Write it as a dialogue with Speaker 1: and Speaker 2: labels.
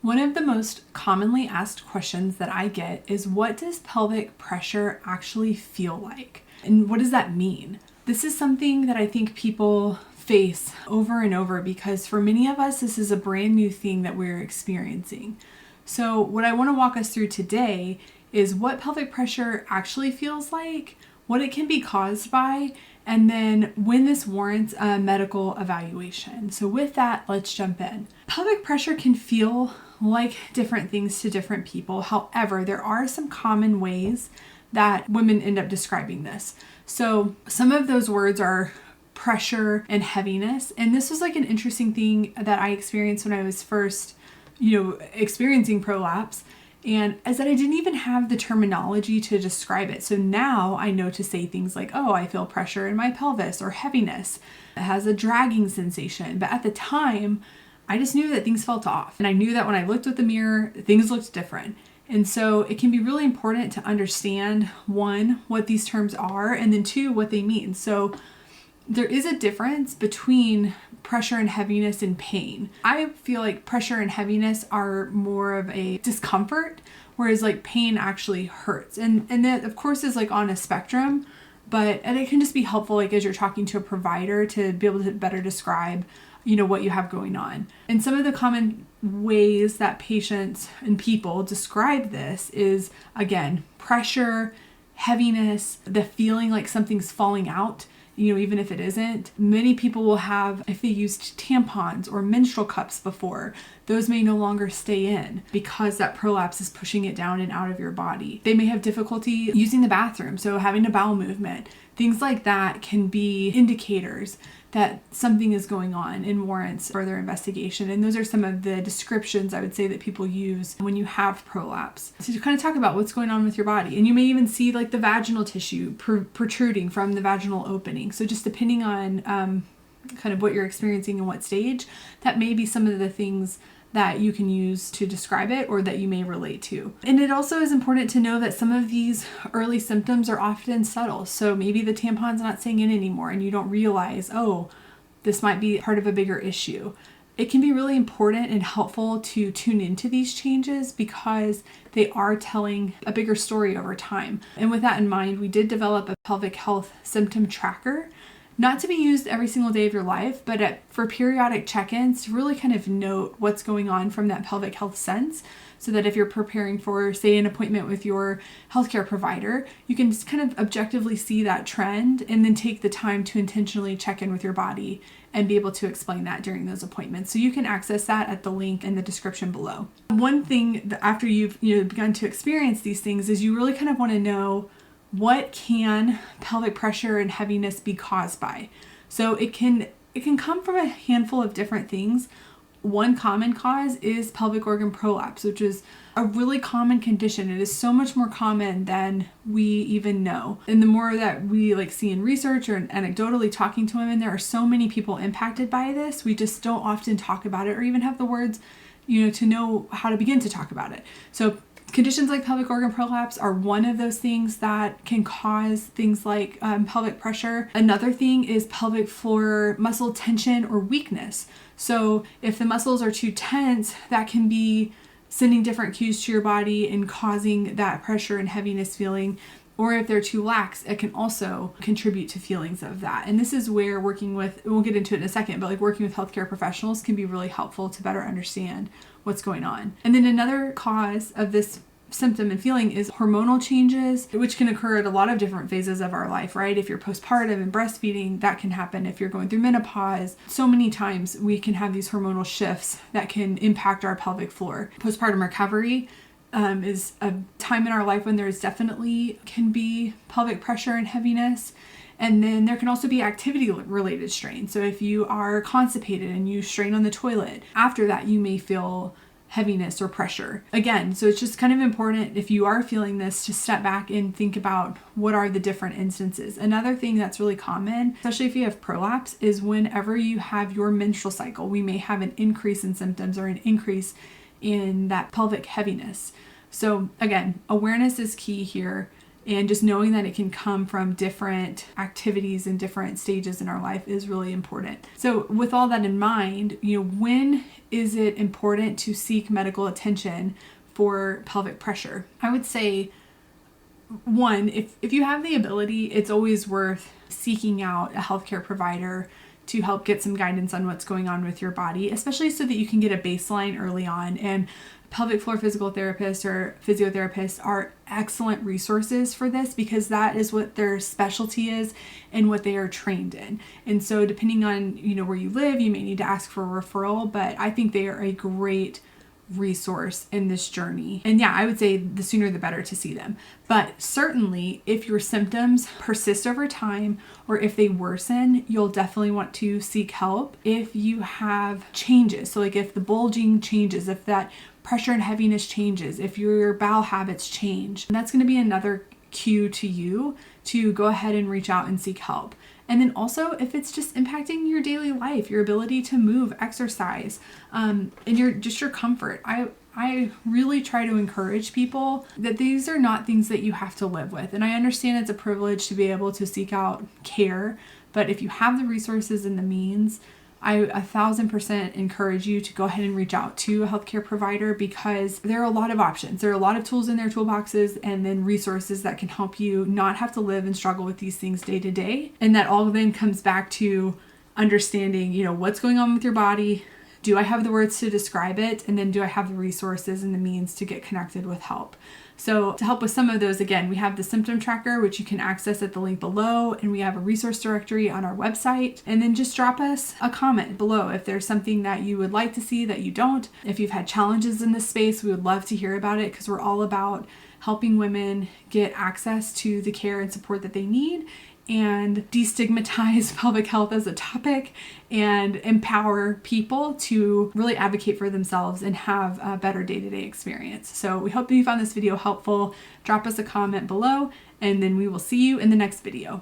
Speaker 1: One of the most commonly asked questions that I get is, what does pelvic pressure actually feel like? And what does that mean? This is something that I think people face over and over because for many of us, this is a brand new thing that we're experiencing. So what I want to walk us through today is what pelvic pressure actually feels like, what it can be caused by, and then when this warrants a medical evaluation. So with that, let's jump in. Pelvic pressure can feel like different things to different people. However, there are some common ways that women end up describing this. So some of those words are pressure and heaviness. And this was like an interesting thing that I experienced when I was first, experiencing prolapse. And as that I didn't even have the terminology to describe it. So now I know to say things like, oh, I feel pressure in my pelvis, or heaviness. It has a dragging sensation. But at the time, I just knew that things felt off. And I knew that when I looked at the mirror, things looked different. And so it can be really important to understand, one, what these terms are, and then two, what they mean. So there is a difference between pressure and heaviness and pain. I feel like pressure and heaviness are more of a discomfort, whereas like pain actually hurts. And that of course is like on a spectrum, and it can just be helpful like as you're talking to a provider to be able to better describe, what you have going on. And some of the common ways that patients and people describe this is, again, pressure, heaviness, the feeling like something's falling out, even if it isn't. Many people will have, if they used tampons or menstrual cups before, those may no longer stay in because that prolapse is pushing it down and out of your body. They may have difficulty using the bathroom, so having a bowel movement. Things like that can be indicators that something is going on and warrants further investigation. And those are some of the descriptions I would say that people use when you have prolapse. So to kind of talk about what's going on with your body. And you may even see like the vaginal tissue protruding from the vaginal opening. So just depending on kind of what you're experiencing and what stage, that may be some of the things that you can use to describe it or that you may relate to. And it also is important to know that some of these early symptoms are often subtle. So maybe the tampon's not staying in anymore and you don't realize, oh, this might be part of a bigger issue. It can be really important and helpful to tune into these changes because they are telling a bigger story over time. And with that in mind, we did develop a pelvic health symptom tracker, not to be used every single day of your life, but for periodic check-ins to really kind of note what's going on from that pelvic health sense, so that if you're preparing for, say, an appointment with your healthcare provider, you can just kind of objectively see that trend and then take the time to intentionally check in with your body and be able to explain that during those appointments. So you can access that at the link in the description below. One thing that after you've begun to experience these things is you really kind of want to know, what can pelvic pressure and heaviness be caused by? So it can come from a handful of different things. One common cause is pelvic organ prolapse, which is a really common condition. It is so much more common than we even know. And the more that we see in research or anecdotally talking to women, there are so many people impacted by this. We just don't often talk about it or even have the words, to know how to begin to talk about it. So conditions like pelvic organ prolapse are one of those things that can cause things like pelvic pressure. Another thing is pelvic floor muscle tension or weakness. So if the muscles are too tense, that can be sending different cues to your body and causing that pressure and heaviness feeling. Or if they're too lax, it can also contribute to feelings of that. And this is where working with, we'll get into it in a second, but working with healthcare professionals can be really helpful to better understand what's going on. And then another cause of this symptom and feeling is hormonal changes, which can occur at a lot of different phases of our life, right? If you're postpartum and breastfeeding, that can happen. If you're going through menopause, so many times we can have these hormonal shifts that can impact our pelvic floor. Postpartum recovery is a time in our life when there's definitely can be pelvic pressure and heaviness. And then there can also be activity-related strain. So if you are constipated and you strain on the toilet, after that you may feel heaviness or pressure. Again, so it's just kind of important if you are feeling this to step back and think about what are the different instances. Another thing that's really common, especially if you have prolapse, is whenever you have your menstrual cycle, we may have an increase in symptoms or an increase in that pelvic heaviness. So again, awareness is key here. And just knowing that it can come from different activities and different stages in our life is really important. So with all that in mind, when is it important to seek medical attention for pelvic pressure? I would say, one, if you have the ability, it's always worth seeking out a healthcare provider to help get some guidance on what's going on with your body, especially so that you can get a baseline early on. And pelvic floor physical therapists or physiotherapists are excellent resources for this because that is what their specialty is and what they are trained in. And so depending on, where you live, you may need to ask for a referral, but I think they are a great resource in this journey. And yeah, I would say the sooner the better to see them. But certainly if your symptoms persist over time or if they worsen, you'll definitely want to seek help. If you have changes, so like if the bulging changes, if that pressure and heaviness changes, if your bowel habits change, that's going to be another cue to you to go ahead and reach out and seek help. And then also if it's just impacting your daily life, your ability to move, exercise, and your comfort. I really try to encourage people that these are not things that you have to live with. And I understand it's a privilege to be able to seek out care, but if you have the resources and the means, I 1,000% encourage you to go ahead and reach out to a healthcare provider because there are a lot of options. There are a lot of tools in their toolboxes and then resources that can help you not have to live and struggle with these things day to day. And that all then comes back to understanding, what's going on with your body. Do I have the words to describe it? And then do I have the resources and the means to get connected with help? So to help with some of those, again, we have the symptom tracker, which you can access at the link below, and we have a resource directory on our website. And then just drop us a comment below if there's something that you would like to see that you don't. If you've had challenges in this space, we would love to hear about it because we're all about helping women get access to the care and support that they need and destigmatize pelvic health as a topic and empower people to really advocate for themselves and have a better day-to-day experience. So we hope that you found this video helpful. Drop us a comment below and then we will see you in the next video.